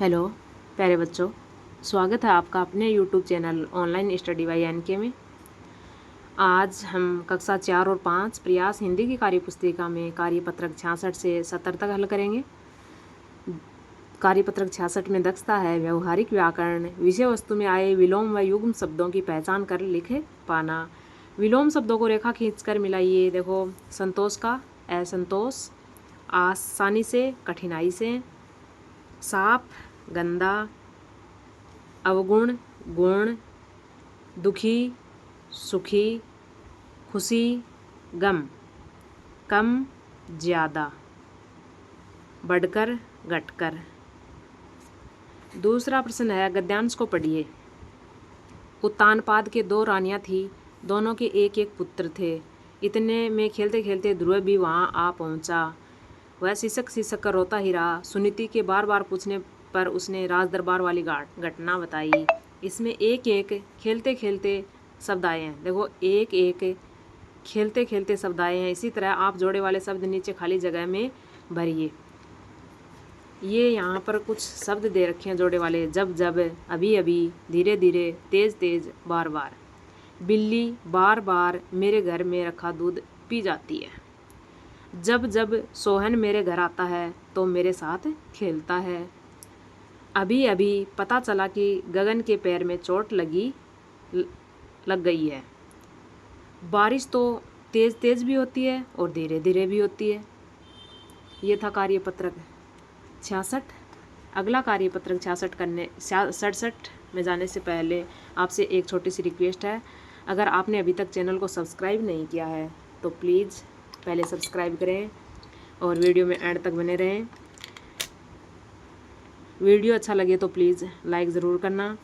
Hello प्यारे बच्चों, स्वागत है आपका अपने YouTube channel online study by NK में। आज हम कक्षा 4 और 5 प्रयास हिंदी की कार्यपुस्तिका में कार्यपत्रक 66 से 70 तक हल करेंगे। कार्यपत्रक 66 में दक्षता है व्यवहारिक व्याकरण, विषय वस्तु में आए विलोम व युग्म शब्दों की पहचान कर लिखे पाना। विलोम शब्दों को रेखा खींचकर मिलाइए। देखो, संतोष का असंतोष, आसानी से कठिनाई से, साफ गंदा, अवगुण गुण, दुखी सुखी, खुशी गम, कम ज़्यादा, बढ़कर घटकर। दूसरा प्रश्न है, गद्यांश को पढ़िए। उत्तानपाद के 2 रानियां थी, दोनों के एक एक पुत्र थे। इतने में खेलते खेलते ध्रुव भी वहां आ पहुंचा। वह सिसक सिसक कर रोता ही रहा। सुनीति के बार बार पूछने पर उसने राज दरबार वाली घटना बताई। इसमें एक एक खेलते खेलते शब्द आए हैं। देखो, एक एक खेलते खेलते शब्द आए हैं। इसी तरह आप जोड़े वाले शब्द नीचे खाली जगह में भरिए। ये यहाँ पर कुछ शब्द दे रखे हैं जोड़े वाले। जब जब, अभी अभी, धीरे धीरे, तेज तेज, बार बार। बिल्ली बार बार मेरे घर में रखा दूध पी जाती है। जब जब सोहन मेरे घर आता है तो मेरे साथ खेलता है। अभी अभी पता चला कि गगन के पैर में चोट लग गई है। बारिश तो तेज तेज भी होती है और धीरे धीरे भी होती है। ये था कार्यपत्रक 66। अगला कार्यपत्रक 67 में जाने से पहले आपसे एक छोटी सी रिक्वेस्ट है। अगर आपने अभी तक चैनल को सब्सक्राइब नहीं किया है तो प्लीज़ पहले सब्सक्राइब करें और वीडियो में एंड तक बने रहें। वीडियो अच्छा लगे तो प्लीज़ लाइक ज़रूर करना।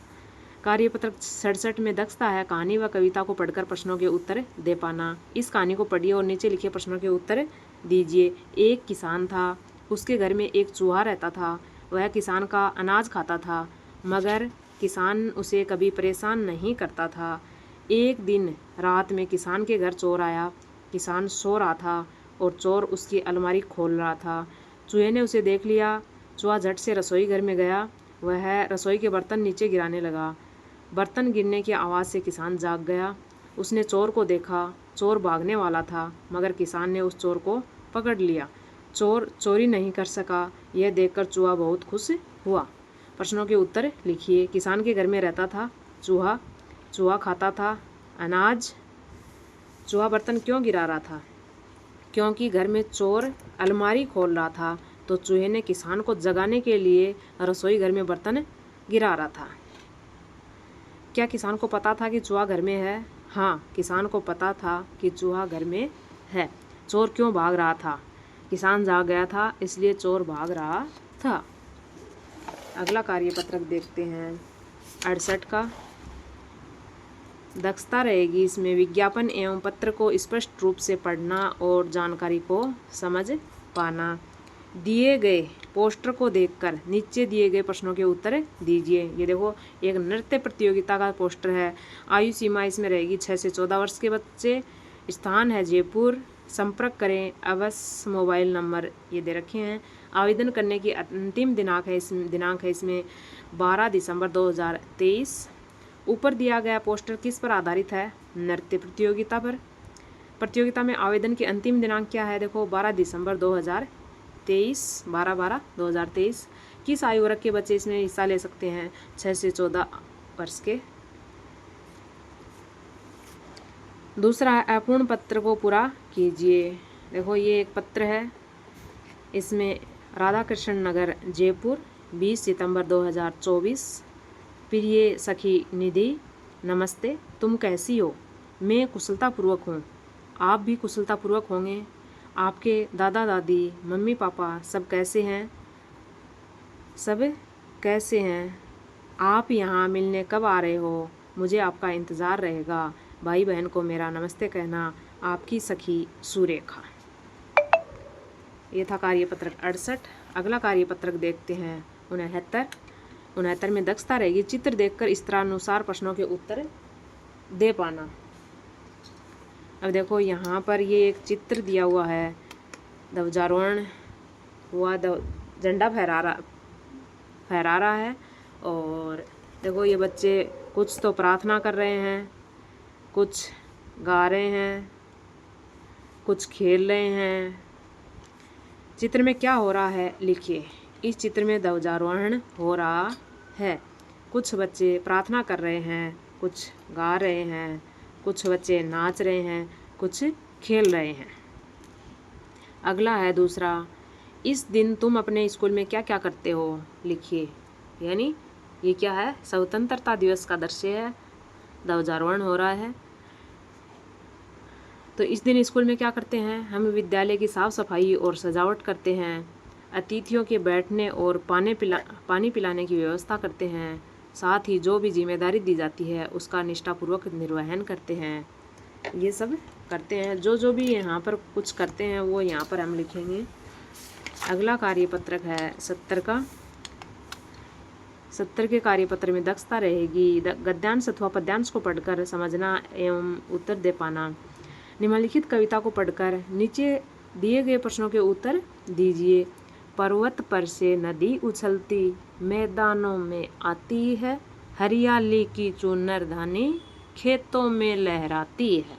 कार्यपत्रक 67 में दक्षता है कहानी व कविता को पढ़कर प्रश्नों के उत्तर दे पाना। इस कहानी को पढ़िए और नीचे लिखे प्रश्नों के उत्तर दीजिए। एक किसान था, उसके घर में एक चूहा रहता था। वह किसान का अनाज खाता था, मगर किसान उसे कभी परेशान नहीं करता था। एक दिन रात में किसान के घर चोर आया। किसान सो रहा था और चोर उसकी अलमारी खोल रहा था। चूहे ने उसे देख लिया। चूहा झट से रसोई घर में गया। वह रसोई के बर्तन नीचे गिराने लगा। बर्तन गिरने की आवाज़ से किसान जाग गया। उसने चोर को देखा। चोर भागने वाला था, मगर किसान ने उस चोर को पकड़ लिया। चोर चोरी नहीं कर सका। यह देखकर चूहा बहुत खुश हुआ। प्रश्नों के उत्तर लिखिए। किसान के घर में रहता था चूहा। चूहा खाता था अनाज। चूहा बर्तन क्यों गिरा रहा था? क्योंकि घर में चोर अलमारी खोल रहा था, तो चूहे ने किसान को जगाने के लिए रसोई घर में बर्तन गिरा रहा था। क्या किसान को पता था कि चूहा घर में है? हाँ, किसान को पता था कि चूहा घर में है। चोर क्यों भाग रहा था? किसान जाग गया था, इसलिए चोर भाग रहा था। अगला कार्यपत्रक देखते हैं 68 का। दक्षता रहेगी इसमें विज्ञापन एवं पत्र को स्पष्ट रूप से पढ़ना और जानकारी को समझ पाना। दिए गए पोस्टर को देखकर नीचे दिए गए प्रश्नों के उत्तर दीजिए। ये देखो, एक नृत्य प्रतियोगिता का पोस्टर है। आयु सीमा इसमें रहेगी 6 से 14 वर्ष के बच्चे। स्थान है जयपुर। संपर्क करें अवश्य। मोबाइल नंबर ये दे रखे हैं। आवेदन करने की अंतिम दिनांक है इसमें 12 दिसंबर 2023। ऊपर दिया गया पोस्टर किस पर आधारित है? नृत्य प्रतियोगिता पर। प्रतियोगिता में आवेदन की अंतिम दिनांक क्या है? देखो, 12 दिसंबर 2023। 12/12/2023। किस आयु वर्ग के बच्चे इसमें हिस्सा ले सकते हैं? 6 से 14 वर्ष के। दूसरा है अपूर्ण पत्र को पूरा कीजिए। देखो, ये एक पत्र है। इसमें राधा कृष्ण नगर जयपुर 20 सितंबर 2024। प्रिय सखी निधि, नमस्ते। तुम कैसी हो? मैं कुशलतापूर्वक हूँ। आप भी कुशलतापूर्वक होंगे। आपके दादा दादी, मम्मी पापा सब कैसे हैं? सब कैसे हैं? आप यहाँ मिलने कब आ रहे हो? मुझे आपका इंतज़ार रहेगा। भाई बहन को मेरा नमस्ते कहना। आपकी सखी सुरेखा। ये था कार्यपत्रक 68। अगला कार्यपत्रक देखते हैं 69 में दक्षता रहेगी चित्र देखकर इष्टानुसार प्रश्नों के उत्तर दे पाना। अब देखो, यहाँ पर ये एक चित्र दिया हुआ है। ध्वजारोहण हुआ, झंडा फहरा रहा फहरा रहा है। और देखो ये बच्चे कुछ तो प्रार्थना कर रहे हैं, कुछ गा रहे हैं, कुछ खेल रहे हैं। चित्र में क्या हो रहा है लिखिए। इस चित्र में ध्वजारोहण हो रहा है। कुछ बच्चे प्रार्थना कर रहे हैं, कुछ गा रहे हैं, कुछ बच्चे नाच रहे हैं, कुछ खेल रहे हैं। अगला है दूसरा, इस दिन तुम अपने स्कूल में क्या क्या करते हो लिखिए। यानी ये क्या है, स्वतंत्रता दिवस का दृश्य है, ध्वजारोहण हो रहा है। तो इस दिन स्कूल में क्या करते हैं, हम विद्यालय की साफ़ सफाई और सजावट करते हैं, अतिथियों के बैठने और पानी पिलाने की व्यवस्था करते हैं, साथ ही जो भी जिम्मेदारी दी जाती है उसका निष्ठापूर्वक निर्वहन करते हैं। ये सब करते हैं, जो भी यहाँ पर कुछ करते हैं वो यहाँ पर हम लिखेंगे। अगला कार्यपत्रक है 70 का। 70 के कार्यपत्र में दक्षता रहेगी गद्यांश अथवा पद्यांश को पढ़कर समझना एवं उत्तर दे पाना। निम्नलिखित कविता को पढ़कर नीचे दिए गए प्रश्नों के उत्तर दीजिए। पर्वत पर से नदी उछलती मैदानों में आती है, हरियाली की चुनरधानी खेतों में लहराती है,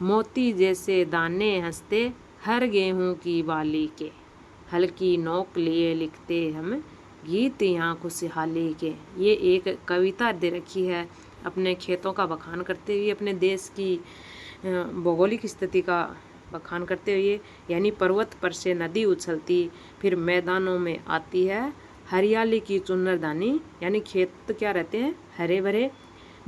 मोती जैसे दाने हंसते हर गेहूं की बाली के, हल्की नोक लिए लिखते हम गीत यहाँ खुशहाली के। ये एक कविता दे रखी है अपने खेतों का बखान करते हुए, अपने देश की भौगोलिक स्थिति का बखान करते हुए। यानी पर्वत पर से नदी उछलती, फिर मैदानों में आती है, हरियाली की चुनरदानी यानी खेत क्या रहते हैं, हरे भरे,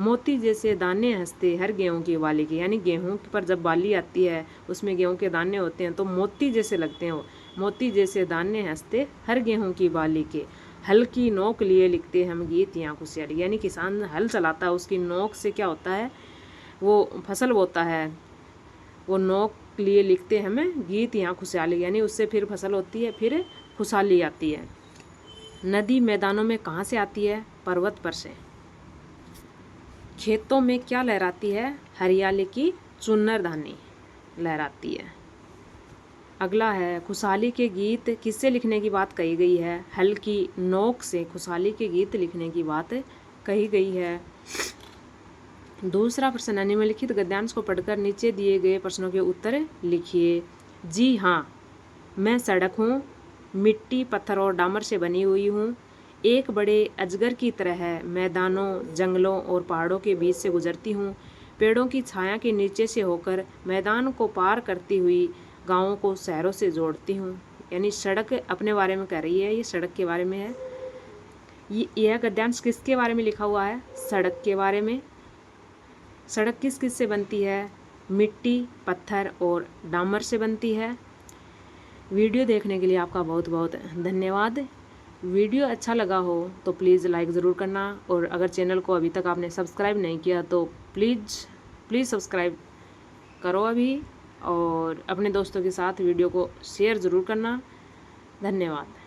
मोती जैसे दाने हंसते हर गेहूं की बाली के, यानी गेहूं पर जब बाली आती है उसमें गेहूं के दाने होते हैं तो मोती जैसे लगते हैं वो, मोती जैसे दाने हंसते हर गेहूं की बाली के, हल्की नोक लिए लिखते हम गीत यहाँ खुशहाली। यानी किसान हल चलाता है, उसकी नोक से क्या होता है, वो फसल बोता है, वो नोक लिए लिखते हमें गीत यहाँ खुशहाली, यानी उससे फिर फसल होती है, फिर खुशहाली आती है। नदी मैदानों में कहाँ से आती है, पर्वत पर से। खेतों में क्या लहराती है, हरियाली की चुनरधानी लहराती है। अगला है खुशहाली के गीत किससे लिखने की बात कही गई है, हल्की नोक से खुशहाली के गीत लिखने की बात कही गई है। दूसरा प्रश्न, निम्नलिखित गद्यांश को पढ़कर नीचे दिए गए प्रश्नों के उत्तर लिखिए। जी हाँ, मैं सड़क हूँ, मिट्टी पत्थर और डामर से बनी हुई हूँ, एक बड़े अजगर की तरह मैदानों जंगलों और पहाड़ों के बीच से गुजरती हूँ, पेड़ों की छाया के नीचे से होकर मैदान को पार करती हुई गाँवों को शहरों से जोड़ती हूँ। यानी सड़क अपने बारे में कह रही है, ये सड़क के बारे में है। यह गद्यांश किसके बारे में लिखा हुआ है, सड़क के बारे में। सड़क किस किस से बनती है, मिट्टी पत्थर और डामर से बनती है। वीडियो देखने के लिए आपका बहुत बहुत धन्यवाद। वीडियो अच्छा लगा हो तो प्लीज़ लाइक ज़रूर करना, और अगर चैनल को अभी तक आपने सब्सक्राइब नहीं किया तो प्लीज़ सब्सक्राइब करो अभी, और अपने दोस्तों के साथ वीडियो को शेयर ज़रूर करना। धन्यवाद।